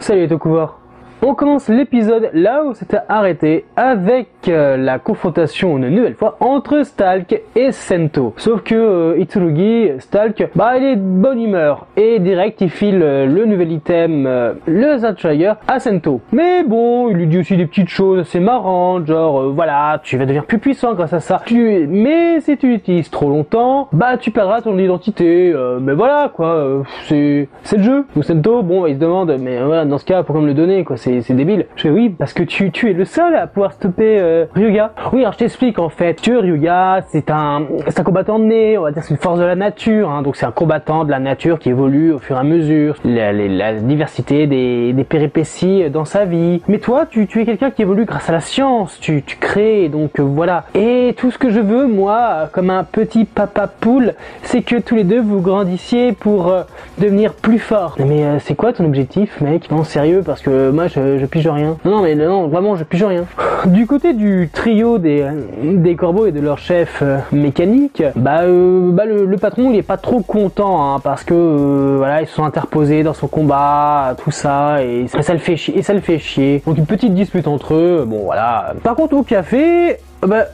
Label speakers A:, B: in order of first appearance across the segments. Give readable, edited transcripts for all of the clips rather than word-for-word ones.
A: Salut les Tokuvors. On commence l'épisode là où c'était arrêté avec la confrontation une nouvelle fois entre Stalk et Sento. Sauf que Itsurugi, Stalk, il est de bonne humeur et direct il file le nouvel item, le Zardtrigger à Sento. Mais bon, il lui dit aussi des petites choses assez marrantes, genre voilà, tu vas devenir plus puissant grâce à ça. Mais si tu l'utilises trop longtemps, tu perdras ton identité. Mais voilà quoi, c'est le jeu. Donc Sento, bon, il se demande, mais voilà, dans ce cas, pourquoi me le donner quoi? C'est débile. Je fais oui, parce que tu es le seul à pouvoir stopper Ryuga. Oui, alors je t'explique en fait que Ryuga, c'est un combattant né, on va dire c'est une force de la nature, hein, donc c'est un combattant de la nature qui évolue au fur et à mesure, la diversité des péripéties dans sa vie. Mais toi, tu es quelqu'un qui évolue grâce à la science, tu crées, donc voilà. Et tout ce que je veux, moi, comme un petit papa poule, c'est que tous les deux vous grandissiez pour devenir plus fort. Mais c'est quoi ton objectif, mec? Non, sérieux, parce que moi je pige rien. Non, vraiment, je pige rien. Du côté du trio des corbeaux et de leur chef mécanique, le patron il est pas trop content, hein, parce que voilà, ils se sont interposés dans son combat, tout ça, et ça le fait chier. Donc une petite dispute entre eux, bon voilà. Par contre au café,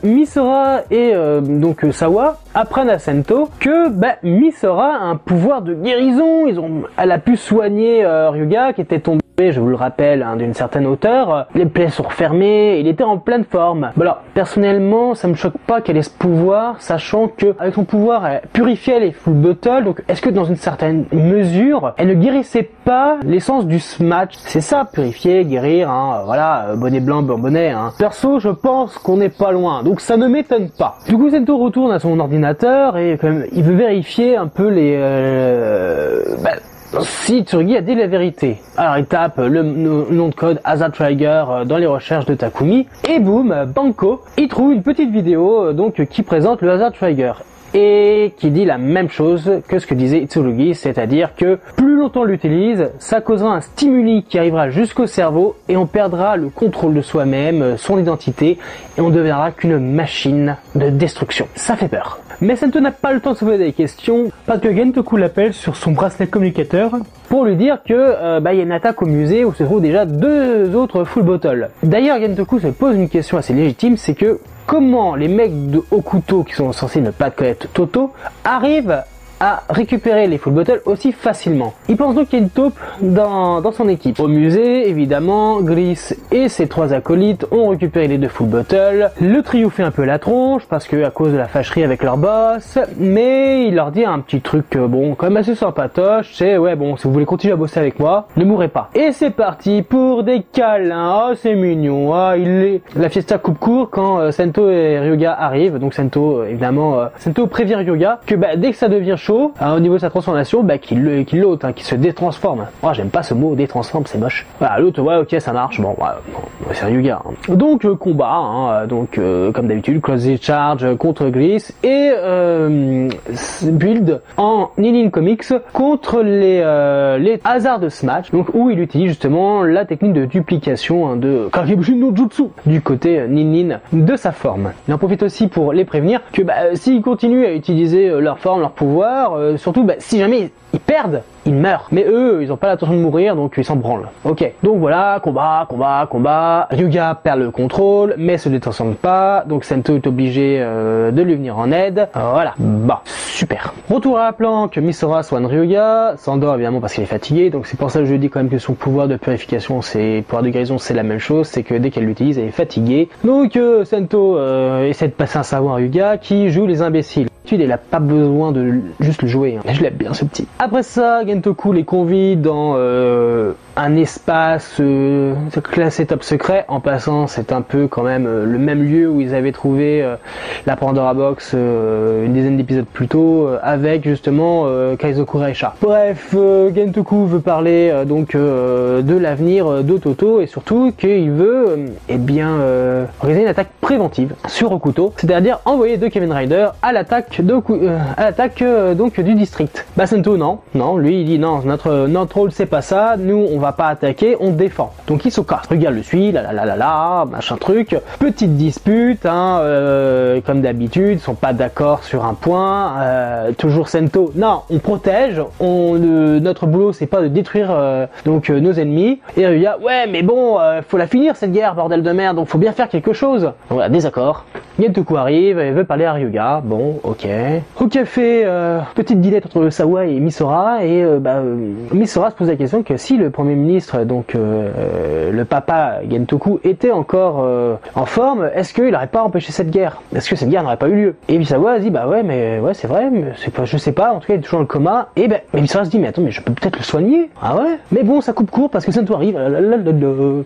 A: Misora et donc Sawa apprennent à Sento que Misora a un pouvoir de guérison. Elle a pu soigner Ryuga qui était tombé, je vous le rappelle, hein, d'une certaine hauteur. Les plaies sont refermées, il était en pleine forme. Alors personnellement, ça me choque pas qu'elle ait ce pouvoir, sachant que avec son pouvoir, elle purifiait les full bottles. Donc est-ce que dans une certaine mesure, elle ne guérissait pas l'essence du smash? C'est ça, purifier, guérir, hein, voilà, bonnet blanc, bonnet. Hein. Perso, je pense qu'on n'est pas loin, donc ça ne m'étonne pas. Du coup, Sento retourne à son ordinateur et quand même, il veut vérifier un peu si Tsurugi a dit la vérité. Alors il tape le nom de code Zardtrigger dans les recherches de Takumi et boum, banco, il trouve une petite vidéo qui présente le Zardtrigger et qui dit la même chose que ce que disait Itsurugi, c'est-à-dire que plus longtemps on l'utilise, ça causera un stimuli qui arrivera jusqu'au cerveau et on perdra le contrôle de soi-même, son identité, et on deviendra qu'une machine de destruction. Ça fait peur. Mais Sento n'a pas le temps de se poser des questions parce que Gentoku l'appelle sur son bracelet communicateur pour lui dire que y a une attaque au musée où se trouvent déjà 2 autres full bottles. D'ailleurs, Gentoku se pose une question assez légitime, c'est que comment les mecs de Hokuto, qui sont censés ne pas connaître Toto, arrivent à récupérer les full bottles aussi facilement. Il pense donc qu'il y a une taupe dans son équipe. Au musée, évidemment, Gris et ses 3 acolytes ont récupéré les 2 full bottles. Le trio fait un peu la tronche parce que à cause de la fâcherie avec leur boss, mais il leur dit un petit truc quand même assez sympatoche, c'est si vous voulez continuer à bosser avec moi, ne mourrez pas. Et c'est parti pour des câlins. C'est mignon. La fiesta coupe court quand Sento et Ryuga arrivent. Donc Sento Sento prévient Ryuga que dès que ça devient chaud, au niveau de sa transformation, qu'il l'ôte, qu'il se détransforme. J'aime pas ce mot, détransforme, c'est moche. Voilà, l'autre, ok, ça marche, c'est Ryuga. Hein. Donc, combat, comme d'habitude, close charge contre Gris et build en Ninin Comics contre les hasards de Smash, donc où il utilise justement la technique de duplication de Kagebushin no Jutsu du côté Ninin de sa forme. Il en profite aussi pour les prévenir que s'ils continuent à utiliser leur forme, leur pouvoir, surtout si jamais ils perdent, ils meurent. Mais eux, ils ont pas l'intention de mourir, donc ils s'en branlent. Ok, donc voilà, combat. Ryuga perd le contrôle, mais se détransforme pas, donc Sento est obligé de lui venir en aide. Voilà, super. Retour à la planque, Misora soigne Ryuga, s'endort évidemment parce qu'il est fatigué, donc c'est pour ça que je dis quand même que son pouvoir de purification, pouvoir de guérison, c'est la même chose, c'est que dès qu'elle l'utilise, elle est fatiguée. Donc Sento essaie de passer un savoir à Ryuga qui joue les imbéciles. Il a pas besoin de juste le jouer, hein. Je l'aime bien ce petit. Après ça, Gentoku les convie dans un espace classé top secret. En passant, c'est un peu quand même le même lieu où ils avaient trouvé la Pandora Box une dizaine d'épisodes plus tôt avec justement Kaizoku Reisha. Bref, Gentoku veut parler de l'avenir de Toto et surtout qu'il veut organiser une attaque préventive sur Hokuto, c'est-à-dire envoyer 2 Kamen Rider à l'attaque du district. Sento non, lui il dit non, notre rôle c'est pas ça, nous on va pas attaquer, on défend. Donc il se casse. Regarde le suit, machin truc. Petite dispute, hein, comme d'habitude, ils sont pas d'accord sur un point. Toujours Sento, non, on protège. Notre boulot, c'est pas de détruire nos ennemis. Et Ryuga, ouais, mais bon, faut la finir cette guerre, bordel de merde, donc faut bien faire quelque chose. Voilà, désaccord. Gentoku arrive, elle veut parler à Ryuga. Bon, ok. Au café, petite dînette entre Sawa et Misora, et Misora se pose la question que si le premier ministre, donc le papa Gentoku, était encore en forme, est-ce qu'il n'aurait pas empêché cette guerre? Est-ce que cette guerre n'aurait pas eu lieu? Et Misora dit bah ouais, mais ouais, c'est vrai, mais c'est pas, je sais pas, en tout cas il est toujours dans le coma. Et mais Misora se dit mais attends, mais je peux peut-être le soigner. Ah ouais? Mais bon, ça coupe court parce que Sento arrive,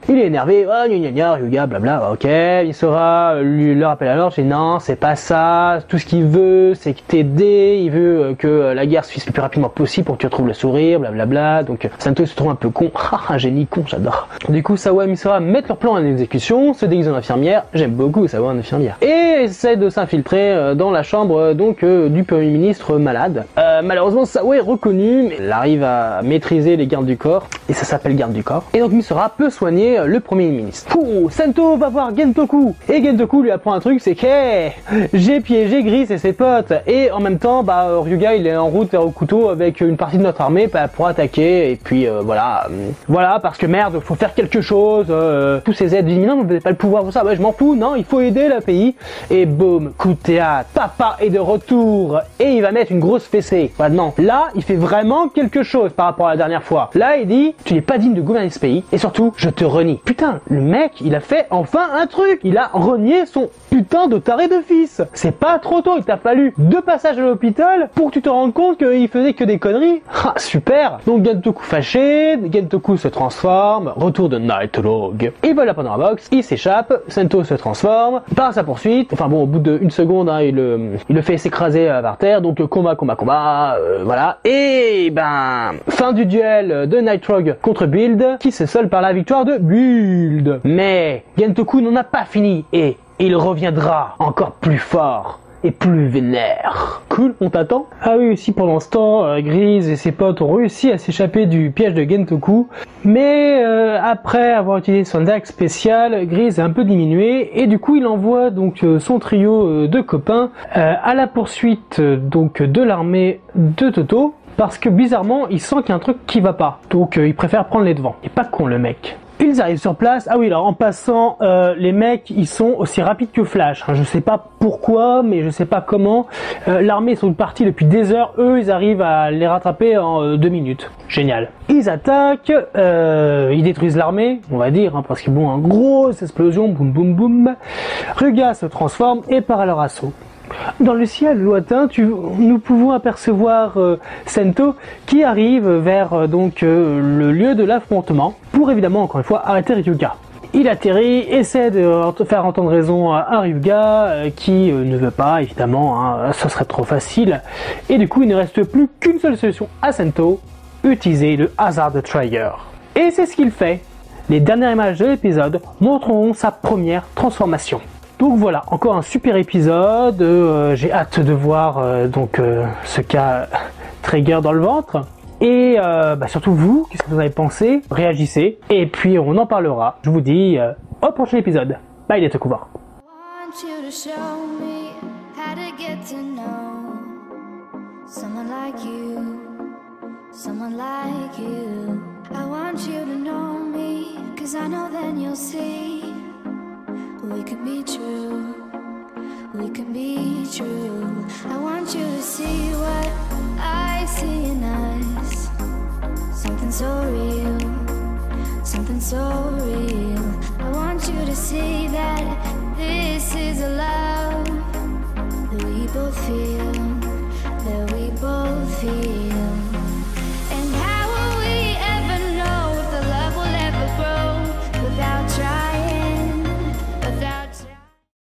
A: il est énervé, oh gna gna Ryuga, blabla, ok, Misora le rappelle alors, j'ai non, c'est pas ça, tout ce qu'il veut, c'est que t'aider, il veut que la guerre se finisse le plus rapidement possible pour que tu retrouves le sourire, blablabla. Donc Sento se trouve un peu con, un génie con, j'adore. Du coup, Sawa et Misora mettent leur plan en exécution, se déguisent en infirmière, j'aime beaucoup Sawa en infirmière, et essaient de s'infiltrer dans la chambre du premier ministre malade. Malheureusement, Sawa est reconnue, mais elle arrive à maîtriser les gardes du corps, et ça s'appelle garde du corps. Et donc Misora peut soigner le premier ministre. Sento va voir Gentoku, et Gentoku lui apprend un truc, c'est que j'ai piégé Gris et ses potes, et en même temps, Ryuga il est en route vers Okuto avec une partie de notre armée pour attaquer, et puis voilà, parce que merde, faut faire quelque chose, tous ces aides disent non, vous n'avez pas le pouvoir pour ça, ouais, je m'en fous, non, il faut aider le pays, et boum, coup de théâtre, papa est de retour, et il va mettre une grosse fessée. Maintenant, là, il fait vraiment quelque chose par rapport à la dernière fois. Là, il dit, tu n'es pas digne de gouverner ce pays, et surtout, je te renie. Putain, le mec, il a fait enfin un truc, il a renié son putain de taré de fils. C'est pas trop tôt, il t'a fallu 2 passages à l'hôpital pour que tu te rendes compte qu'il faisait que des conneries. Ah, super. Donc Gentoku fâché, Gentoku se transforme, retour de Night Rogue. Il vole la Pandora Box, il s'échappe, Sento se transforme, part à sa poursuite, enfin bon, au bout d'une seconde, hein, il le fait s'écraser par terre, donc combat, voilà. Et fin du duel de Night Rogue contre Build, qui se solde par la victoire de Build. Mais Gentoku n'en a pas fini, et il reviendra encore plus fort et plus vénère. Cool, on t'attend. Ah oui, aussi pendant ce temps, Grise et ses potes ont réussi à s'échapper du piège de Gentoku, mais après avoir utilisé son axe spécial, Grise est un peu diminué, et du coup il envoie donc son trio de copains à la poursuite de l'armée de Toto, parce que bizarrement il sent qu'il y a un truc qui va pas, donc il préfère prendre les devants. Il est pas con le mec. Ils arrivent sur place. Ah oui, alors en passant, les mecs, ils sont aussi rapides que Flash. Je sais pas pourquoi, mais je sais pas comment. L'armée sont partis depuis des heures. Eux, ils arrivent à les rattraper en 2 minutes. Génial. Ils attaquent, ils détruisent l'armée, on va dire, hein, parce qu'ils ont une grosse explosion, boum boum boum. Ryuga se transforme et part à leur assaut. Dans le ciel lointain, nous pouvons apercevoir Sento qui arrive vers le lieu de l'affrontement pour évidemment encore une fois arrêter Ryuga. Il atterrit, essaie de faire entendre raison à Ryuga qui ne veut pas évidemment, hein, ça serait trop facile, et du coup il ne reste plus qu'une seule solution à Sento, utiliser le Hazard Trigger. Et c'est ce qu'il fait. Les dernières images de l'épisode montreront sa première transformation. Donc voilà, encore un super épisode, j'ai hâte de voir ce qu'a Trigger dans le ventre. Et surtout vous, qu'est-ce que vous avez pensé? Réagissez, et puis on en parlera. Je vous dis au prochain épisode. Bye les Tokuva.
B: We could be true, we could be true. I want you to see what I see in us. Something so real, something so